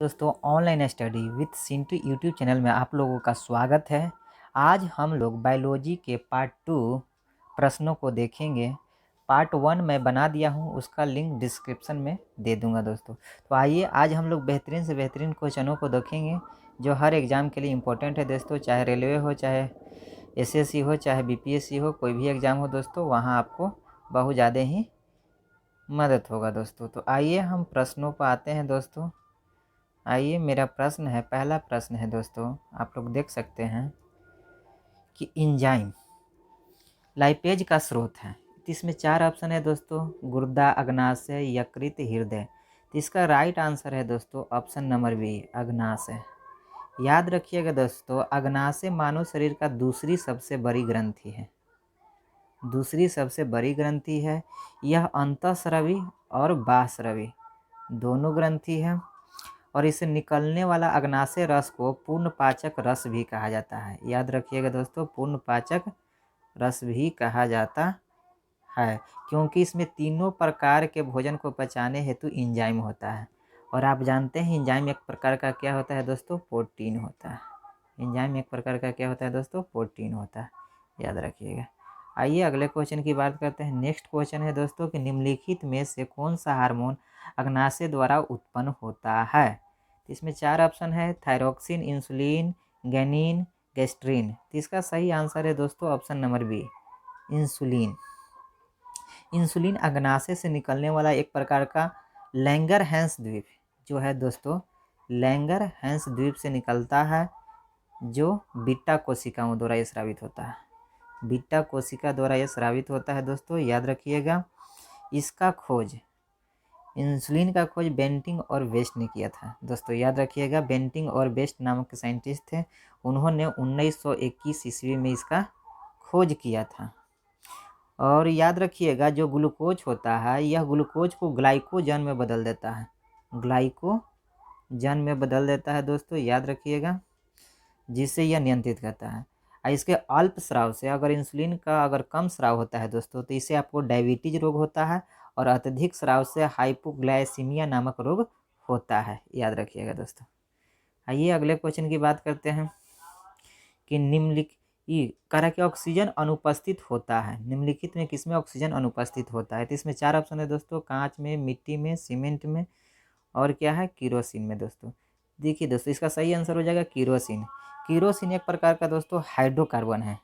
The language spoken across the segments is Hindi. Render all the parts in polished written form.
दोस्तों online study with Sintu YouTube channel में आप लोगों का स्वागत है। आज हम लोग बायोलॉजी के पार्ट 2 प्रश्नों को देखेंगे। पार्ट 1 मैं बना दिया हूँ, उसका लिंक डिस्क्रिप्शन में दे दूँगा दोस्तों। तो आइए आज हम लोग बेहतरीन से बेहतरीन क्वेश्चनों को देखेंगे जो हर एग्ज़ाम के लिए इम्पोर्टेंट है दोस्तों। चाहे रेलवे हो, चाहे एसएससी हो, चाहे बीपीएससी हो, कोई भी एग्ज़ाम हो दोस्तों, वहाँ आपको बहुत ज़्यादा ही मदद होगा दोस्तों। तो आइए हम प्रश्नों पर आते हैं दोस्तों। आइए मेरा प्रश्न है, पहला प्रश्न है दोस्तों, आप लोग देख सकते हैं कि एंजाइम लाइपेज का स्रोत है। तो इसमें 4 ऑप्शन है दोस्तों, गुर्दा, अग्नाशय, यकृत, हृदय। तो इसका राइट आंसर है दोस्तों ऑप्शन नंबर बी, अग्नाशय। याद रखिएगा दोस्तों, अग्नाशय मानव शरीर का दूसरी सबसे बड़ी ग्रंथि है। दूसरी सबसे बड़ी ग्रंथि है। यह अंतःस्रावी और बाह्यस्रावी दोनों ग्रंथि है और इससे निकलने वाला अग्नाशय रस को पूर्णपाचक रस भी कहा जाता है। याद रखिएगा दोस्तों, पूर्णपाचक रस भी कहा जाता है, क्योंकि इसमें तीनों प्रकार के भोजन को पचाने हेतु एंजाइम होता है। और आप जानते हैं एंजाइम एक प्रकार का क्या होता है दोस्तों, प्रोटीन होता है। एंजाइम एक प्रकार का क्या होता है दोस्तों, प्रोटीन होता है। याद रखिएगा। आइए अगले क्वेश्चन की बात करते हैं। नेक्स्ट क्वेश्चन है दोस्तों कि निम्नलिखित में से कौन सा हार्मोन अग्नाशय द्वारा उत्पन्न होता है। तो इसमें 4 ऑप्शन है, थायरोक्सिन, इंसुलिन, गैनिन, गैस्ट्रिन। तो इसका सही आंसर है दोस्तों option number B, insulin. Insulin अग्नाशय से निकलने वाला एक प्रकार का लैंगरहैंस द्वीप जो है दोस्तों, लैंगरहैंस द्वीप से निकलता है, जो बीटा कोशिकाओं द्वारा ये स्रावित होता है। बीटा कोशिका द्वारा यह स्रावित होता है दोस्तों। याद रखिएगा। इसका खोज, इंसुलिन का खोज बेंटिंग और वेस्ट ने किया था दोस्तों। याद रखिएगा, बेंटिंग और वेस्ट नामक के साइंटिस्ट थे, उन्होंने 1921 ईस्वी में इसका खोज किया था। और याद रखिएगा, जो ग्लूकोज होता है यह ग्लूकोज को ग्लाइकोजन में बदल देता है, ग्लाइकोजन में बदल देता है दोस्तों। याद रखिएगा, जिससे यह नियंत्रित करता है। और इसके अल्प स्राव से, अगर इंसुलिन का अगर कम स्राव होता है दोस्तों, तो इससे आपको डायबिटीज रोग होता है, और अत्यधिक स्राव से हाइपोग्लाइसीमिया नामक रोग होता है। याद रखिएगा दोस्तों। आइए अगले क्वेश्चन की बात करते हैं कि निम्नलिखित कह रहा है कि ऑक्सीजन अनुपस्थित होता है। निम्नलिखित में किसमें ऑक्सीजन अनुपस्थित होता है। तो इसमें 4 ऑप्शन है दोस्तों, कांच में, मिट्टी में, सीमेंट में, और क्या है, किरोसिन में दोस्तों। देखिए दोस्तों, इसका सही आंसर हो जाएगा किरोसिन। किरोसिन एक प्रकार का दोस्तों हाइड्रोकार्बन है।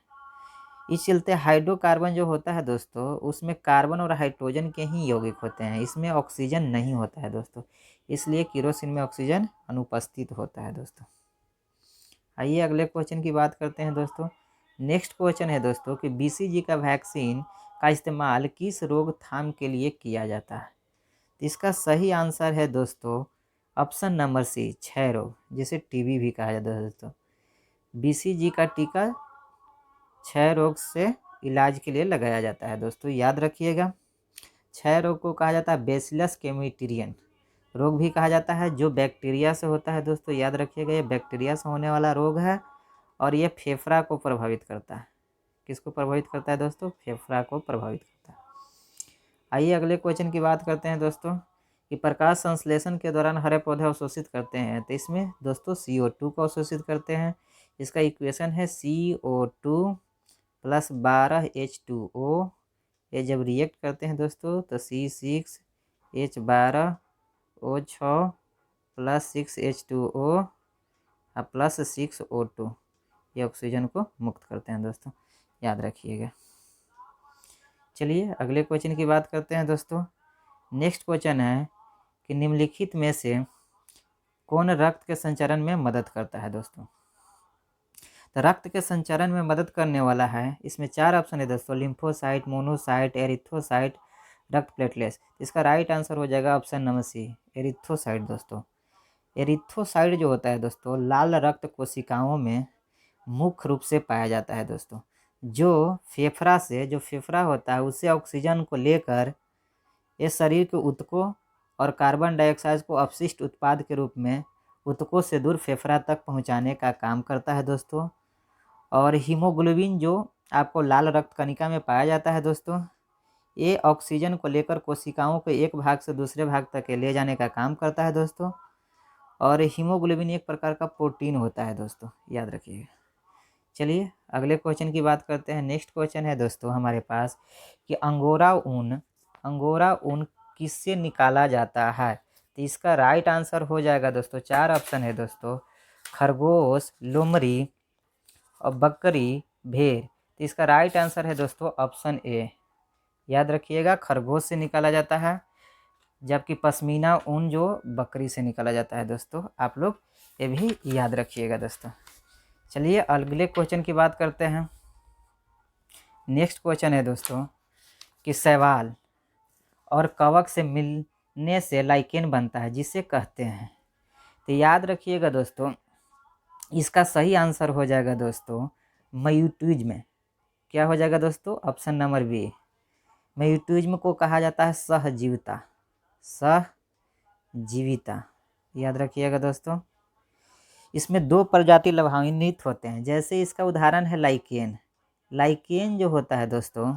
इस चलते हाइड्रोकार्बन जो होता है दोस्तों, उसमें कार्बन और हाइड्रोजन के ही यौगिक होते हैं, इसमें ऑक्सीजन नहीं होता है दोस्तों, इसलिए किरोसिन में ऑक्सीजन अनुपस्थित होता है दोस्तों। आइए अगले क्वेश्चन की बात करते हैं दोस्तों। नेक्स्ट क्वेश्चन है दोस्तों कि बीसीजी का वैक्सीन का इस्तेमाल किस रोकथाम के लिए किया जाता है। तो इसका सही आंसर है दोस्तों ऑप्शन नंबर सी, क्षय रोग, जिसे टीबी भी कहा जाता है दोस्तों। बीसीजी का टीका क्षय रोग से इलाज के लिए लगाया जाता है दोस्तों। याद रखिएगा, क्षय रोग को कहा जाता है बेसिलस केमिटेरियन रोग भी कहा जाता है, जो बैक्टीरिया से होता है दोस्तों। याद रखिएगा, ये बैक्टीरिया से होने वाला रोग है और ये फेफड़ा को प्रभावित करता है। किसको प्रभावित करता है दोस्तों, फेफड़ा को प्रभावित करता है। आइए अगले क्वेश्चन की बात करते हैं दोस्तों कि प्रकाश संश्लेषण के दौरान हरे पौधे अवशोषित करते हैं। तो इसमें दोस्तों CO2 को अवशोषित करते हैं। इसका इक्वेशन है CO2 + 12H2O। ये जब रिएक्ट करते हैं दोस्तों तो C6H12O6 + 6H2O + 6O2 ये ऑक्सीजन को मुक्त करते हैं दोस्तों। याद रखिएगा। चलिए अगले क्वेश्चन की बात करते हैं दोस्तों। नेक्स्ट क्वेश्चन है कि निम्नलिखित में से कौन रक्त के संचरण में मदद करता है दोस्तों। तो रक्त के संचरण में मदद करने वाला है, इसमें 4 ऑप्शन है दोस्तों, लिम्फोसाइट, मोनोसाइट, एरिथ्रोसाइट, रक्त प्लेटलेट्स। इसका राइट आंसर हो जाएगा ऑप्शन नंबर सी, एरिथ्रोसाइट दोस्तों। एरिथ्रोसाइट जो होता है दोस्तों, लाल रक्त कोशिकाओं में मुख्य रूप से पाया जाता है दोस्तों, जो फेफड़ा होता है उससे ऑक्सीजन को लेकर ये शरीर के ऊतकों और कार्बन डाइऑक्साइड को अपशिष्ट उत्पाद के रूप में ऊतकों से दूर फेफड़ा तक पहुंचाने का काम करता है दोस्तों। और हीमोग्लोबिन जो आपको लाल रक्त कणिका में पाया जाता है दोस्तों, ये ऑक्सीजन को लेकर कोशिकाओं को एक भाग से दूसरे भाग तक ले जाने का काम करता है दोस्तों। और हीमोग्लोबिन एक प्रकार का प्रोटीन होता है दोस्तों, याद रखिएगा। चलिए अगले क्वेश्चन की बात करते हैं। नेक्स्ट क्वेश्चन है दोस्तों हमारे पास कि अंगोरा ऊन किससे निकाला जाता है? तो इसका राइट आंसर हो जाएगा दोस्तों, 4 ऑप्शन है दोस्तों, खरगोश, लोमड़ी और बकरी, भेड़। तो इसका राइट आंसर है दोस्तों ऑप्शन ए, याद रखिएगा, खरगोश से निकाला जाता है, जबकि पश्मीना ऊन जो बकरी से निकाला जाता है दोस्तों। आप लोग ये भी याद रखिएगा दोस्तों। चलिए अगले क्वेश्चन की बात करते हैं। नेक्स्ट क्वेश्चन है दोस्तों कि शैवाल और कवक से मिलने से लाइकेन बनता है, जिसे कहते हैं। तो याद रखिएगा दोस्तों, इसका सही आंसर हो जाएगा दोस्तों म्यूटुइज्म। क्या हो जाएगा दोस्तों? Option number B. म्यूटुइज्म को कहा जाता है सहजीविता, सहजीविता, याद रखिएगा दोस्तों। इसमें 2 प्रजाति लाभान्वित होते हैं, जैसे इसका उदाहरण है लाइकेन। लाइकेन जो होता है दोस्तों,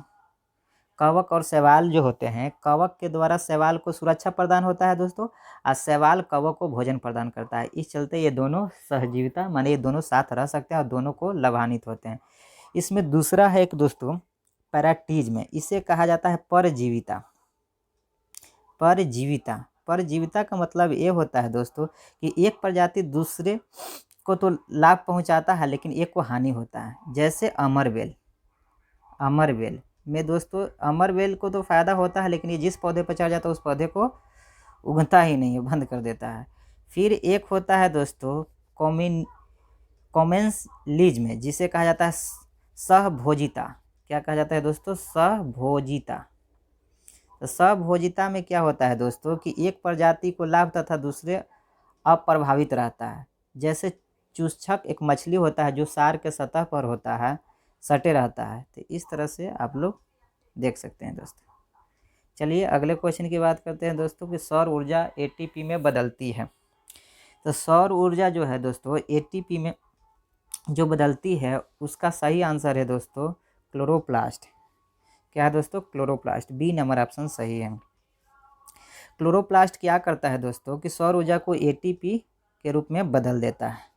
कवक और शैवाल जो होते हैं, कवक के द्वारा शैवाल को सुरक्षा प्रदान होता है दोस्तों, और शैवाल कवक को भोजन प्रदान करता है। इस चलते ये दोनों सहजीविता माने ये दोनों साथ रह सकते हैं और दोनों को लाभान्वित होते हैं। इसमें दूसरा है एक दोस्तों पैराटिज्म, इसे कहा जाता है परजीविता। परजीविता, परजीविता का मतलब ये होता है दोस्तों कि एक प्रजाति दूसरे को तो लाभ पहुंचाता है लेकिन एक को हानि होता है। जैसे अमरबेल, अमरबेल में दोस्तों, अमरबेल को तो फायदा होता है लेकिन ये जिस पौधे पर चढ़ जाता है उस पौधे को उगता ही नहीं है, बंद कर देता है। फिर एक होता है दोस्तों कॉमेंसलिज्म, जिसे कहा जाता है सहभोजिता। क्या कहा जाता है दोस्तों? सहभोजिता। तो सहभोजिता में क्या होता है दोस्तों कि एक प्रजाति को लाभ तथा दूसरे अप्रभावित रहता है। जैसे चूस्चक एक मछली होता है जो सार के सतह पर होता है, सटे रहता है। तो इस तरह से आप लोग देख सकते हैं दोस्तों। चलिए अगले क्वेश्चन की बात करते हैं दोस्तों कि सौर ऊर्जा एटीपी में बदलती है। तो सौर ऊर्जा जो है दोस्तों एटीपी में जो बदलती है, उसका सही आंसर है दोस्तों क्लोरोप्लास्ट। क्या है दोस्तों? क्लोरोप्लास्ट, बी नंबर ऑप्शन सही है। क्लोरोप्लास्ट क्या करता है दोस्तों कि सौर ऊर्जा को एटीपी के रूप में बदल देता है।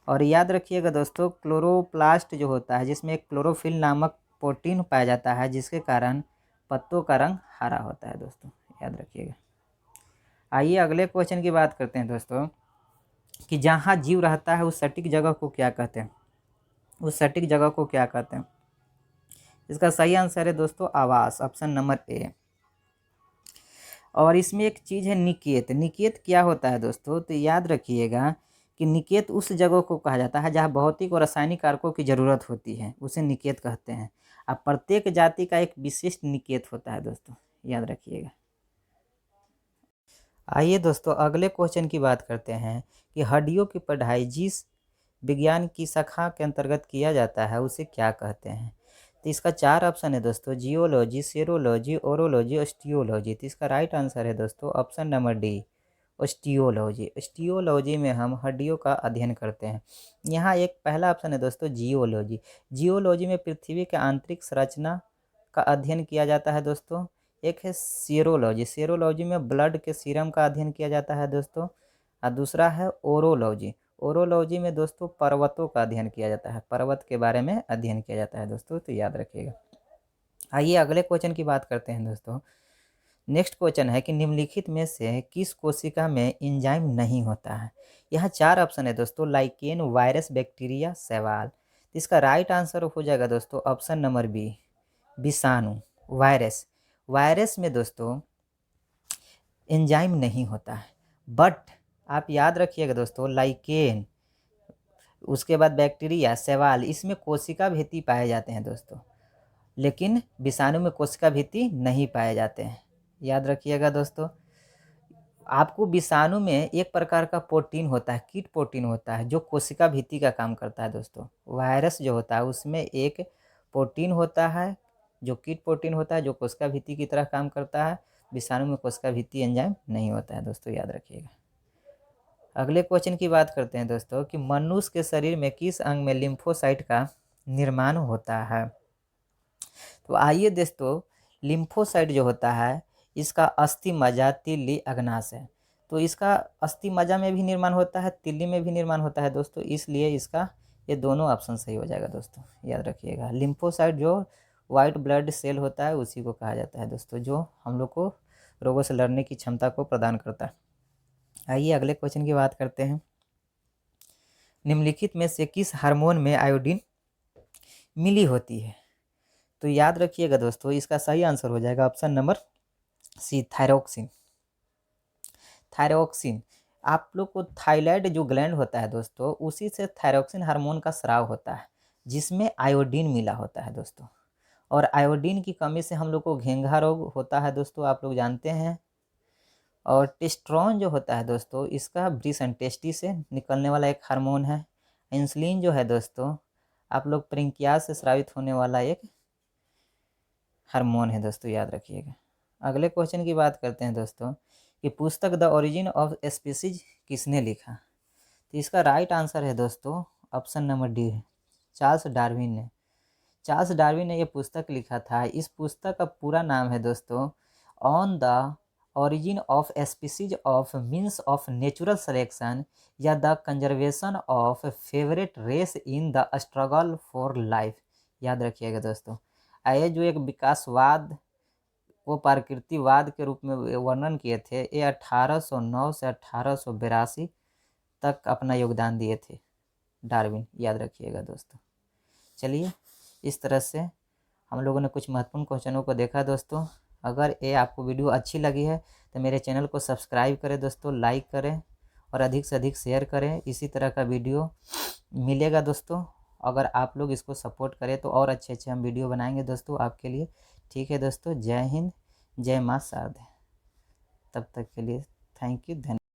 और याद रखिएगा दोस्तों, क्लोरोप्लास्ट जो होता है जिसमें एक क्लोरोफिल नामक प्रोटीन पाया जाता है, जिसके कारण पत्तों का रंग हरा होता है दोस्तों, याद रखिएगा। आइए अगले क्वेश्चन की बात करते हैं दोस्तों कि जहाँ जीव रहता है उस सटीक जगह को क्या कहते हैं? उस सटीक जगह को क्या कहते हैं? इसका सही आंसर है दोस्तों आवास, ऑप्शन नंबर ए। और इसमें एक चीज़ है निकेत। निकेत क्या होता है दोस्तों? तो याद रखिएगा कि निकेत उस जगह को कहा जाता है जहाँ भौतिक और रासायनिक कारकों की ज़रूरत होती है, उसे निकेत कहते हैं। अब प्रत्येक जाति का एक विशिष्ट निकेत होता है दोस्तों, याद रखिएगा। आइए दोस्तों अगले क्वेश्चन की बात करते हैं कि हड्डियों की पढ़ाई जिस विज्ञान की शाखा के अंतर्गत किया जाता है उसे क्या कहते हैं? तो इसका 4 ऑप्शन है दोस्तों, जियोलॉजी, सेरोलॉजी, ओरोलॉजी, ऑस्टियोलॉजी। तो इसका राइट आंसर है दोस्तों option number D, osteology. Osteology में हम हड्डियों का अध्ययन करते हैं। यहाँ एक पहला ऑप्शन है दोस्तों जियोलॉजी। जियोलॉजी में पृथ्वी के आंतरिक संरचना का अध्ययन किया जाता है दोस्तों। एक है सीरोलॉजी, सीरोलॉजी में ब्लड के सीरम का अध्ययन किया जाता है दोस्तों। और दूसरा है ओरोलॉजी, ओरोलॉजी में दोस्तों पर्वतों का अध्ययन किया जाता है, पर्वत के बारे में अध्ययन किया जाता है दोस्तों, तो याद रखिएगा। आइए अगले क्वेश्चन की बात करते हैं दोस्तों। नेक्स्ट क्वेश्चन है कि निम्नलिखित में से किस कोशिका में एंजाइम नहीं होता है? यहाँ 4 ऑप्शन है दोस्तों, लाइकेन, वायरस, बैक्टीरिया, शैवाल। इसका राइट आंसर हो जाएगा दोस्तों ऑप्शन नंबर बी, विषाणु, वायरस। वायरस में दोस्तों एंजाइम नहीं होता है, बट आप याद रखिएगा दोस्तों लाइकेन, उसके बाद बैक्टीरिया, शैवाल, इसमें कोशिका भित्ति पाए जाते हैं दोस्तों, लेकिन विषाणु में कोशिका भित्ति नहीं पाए जाते हैं, याद रखिएगा दोस्तों। आपको विषाणु में एक प्रकार का प्रोटीन होता है, कीट प्रोटीन होता है जो कोशिका भित्ति का काम करता है दोस्तों। वायरस जो होता है उसमें एक प्रोटीन होता है जो कीट प्रोटीन होता है जो कोशिका भित्ति की तरह काम करता है। विषाणु में कोशिका भित्ति एंजाइम नहीं होता है दोस्तों, याद रखिएगा। अगले क्वेश्चन की बात करते हैं दोस्तों कि मनुष्य के शरीर में किस अंग में लिम्फोसाइट का निर्माण होता है? तो आइए दोस्तों, लिम्फोसाइट जो होता है इसका अस्थि मज्जा, तिल्ली, अग्नाशय है। तो इसका अस्थि मज्जा में भी निर्माण होता है, तिल्ली में भी निर्माण होता है दोस्तों, इसलिए इसका ये दोनों ऑप्शन सही हो जाएगा दोस्तों, याद रखिएगा। लिम्फोसाइट जो वाइट ब्लड सेल होता है उसी को कहा जाता है दोस्तों, जो हम लोग को रोगों से लड़ने की क्षमता को प्रदान करता है। आइए अगले क्वेश्चन की बात करते हैं। निम्नलिखित में से किस हार्मोन में आयोडीन मिली होती है? तो याद रखिएगा दोस्तों, इसका सही आंसर हो जाएगा option number C, thyroxine. Thyroxine, आप लोग को थायराइड जो ग्लैंड होता है दोस्तों, उसी से थायरोक्सिन हार्मोन का स्राव होता है, जिसमें आयोडीन मिला होता है दोस्तों। और आयोडीन की कमी से हम लोग को घेंघा रोग होता है दोस्तों, आप लोग जानते हैं। और टेस्टोस्टेरोन जो होता है दोस्तों, इसका ब्रीसनटेस्टी से निकलने वाला एक हार्मोन है। इंसुलिन जो है दोस्तों, आप लोग प्रिंकियास से स्रावित होने वाला एक हार्मोन है दोस्तों, याद रखिएगा। अगले क्वेश्चन की बात करते हैं दोस्तों कि पुस्तक द ओरिजिन ऑफ स्पीसीज किसने लिखा? तो इसका राइट आंसर है दोस्तों option number D, Charles Darwin ने। चार्ल्स डार्विन ने ये पुस्तक लिखा था। इस पुस्तक का पूरा नाम है दोस्तों on the origin of species of means of natural selection या the conservation of favourite race in the struggle for life, याद रखिएगा दोस्तों। ये जो एक विकासवाद वो प्रकृतिवाद के रूप में वर्णन किए थे, ये 1809 से 1882 तक अपना योगदान दिए थे डार्विन, याद रखिएगा दोस्तों। चलिए, इस तरह से हम लोगों ने कुछ महत्वपूर्ण क्वेश्चनों को देखा दोस्तों। अगर ये आपको वीडियो अच्छी लगी है तो मेरे चैनल को सब्सक्राइब करें दोस्तों, लाइक करें और अधिक से अधिक शेयर करें। इसी तरह का वीडियो मिलेगा दोस्तों। अगर आप लोग इसको सपोर्ट करें तो और अच्छे अच्छे हम वीडियो बनाएंगे दोस्तों आपके लिए। ठीक है दोस्तों, जय हिंद, जय माँ शारदे। तब तक के लिए थैंक यू, धन्यवाद।